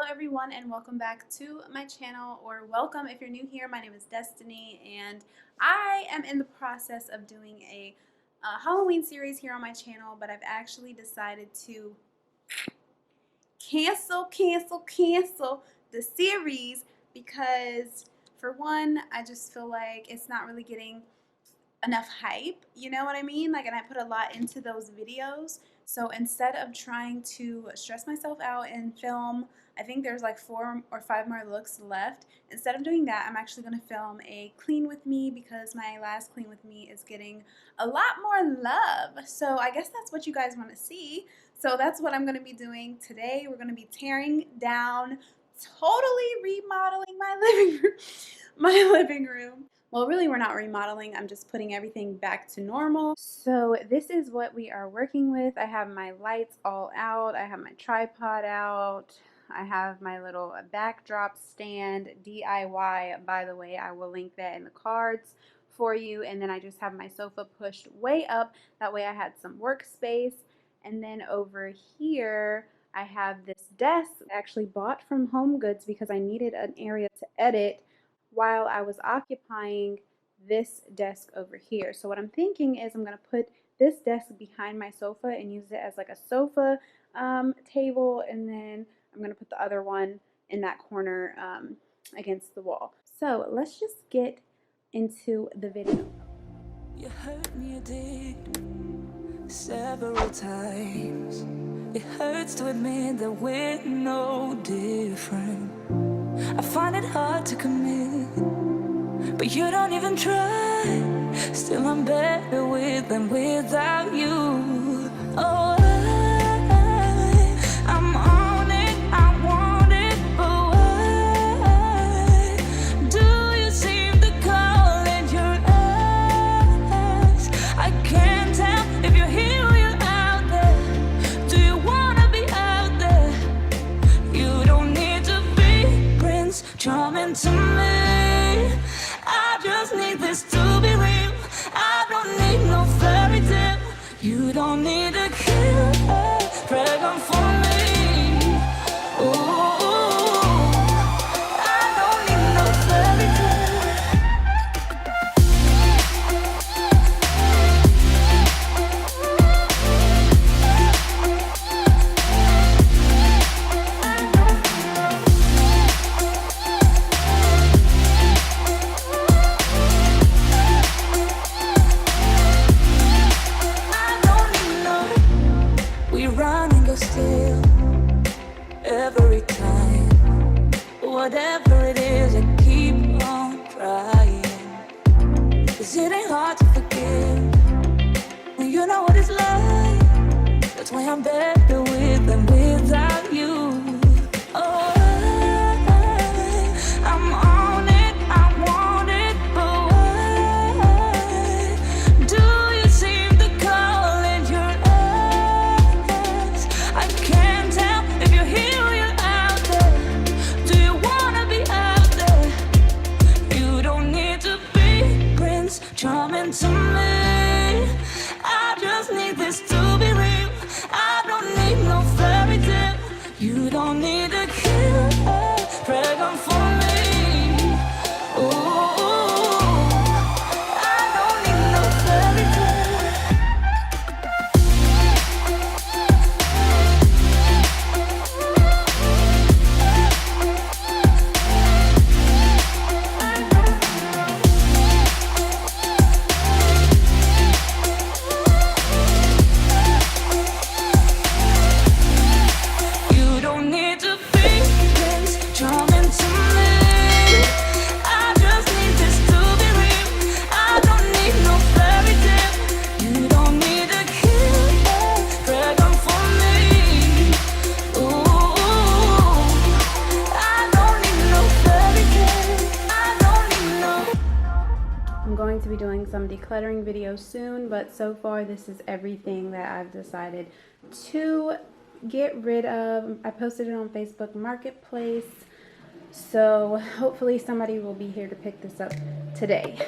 everyone, and welcome back to my channel, or welcome if you're new here. My name is Destiny, and I am in the process of doing a Halloween series here on my channel, but I've actually decided to cancel the series because, for one, I just feel like it's not really getting enough hype, you know what I mean? Like, and I put a lot into those videos. So instead of trying to stress myself out and film, I think there's like 4 or 5 more looks left. Instead of doing that, I'm actually going to film a clean with me because my last clean with me is getting a lot more love. So I guess that's what you guys want to see. So that's what I'm going to be doing today. We're going to be tearing down, totally remodeling my living room. Well, really, we're not remodeling. I'm just putting everything back to normal. So this is what we are working with. I have my lights all out. I have my tripod out. I have my little backdrop stand, DIY, by the way. I will link that in the cards for you. And then I just have my sofa pushed way up. That way I had some workspace. And then over here, I have this desk I actually bought from Home Goods because I needed an area to edit while I was occupying this desk over here. So what I'm thinking is I'm going to put this desk behind my sofa and use it as like a sofa table, and then I'm going to put the other one in that corner against the wall. So let's just get into the video. You hurt me, you did, several times. It hurts to admit that we're no different. I find it hard to commit, but you don't even try. Still I'm better with than without you. Oh, I'm on it, I want it, but why do you seem to call in your eyes? I can't tell if you're here or you're out there. Do you wanna be out there? You don't need to be Prince Charming to me. I just need this to be real. I don't need no fairy tale. You don't need a killer dragon for me. Ooh, I don't need no fairy still every time. Whatever it is, I keep on trying. 'Cause it ain't hard to forgive when you know what it's like. That's why I'm better with than without you. Oh, I'm on it, I want it, but why do you seem to call in your eyes? I can't tell if you're here or you're out there. Do you wanna be out there? You don't need to be Prince Charming to me. I just need this to be real. I don't need no fairy tale. You don't need a killer dragon for me. Ooh, I don't need no fairy tale. You don't need to be Prince Charming to me. I just need this to be real. I don't need no fairy tale. You don't need a killer dragon for me. Ooh, I don't need no fairy tale. I don't need no. I'm going to be doing some decluttering videos soon, but so far this is everything that I've decided to get rid of. I posted it on Facebook Marketplace, so hopefully somebody will be here to pick this up today.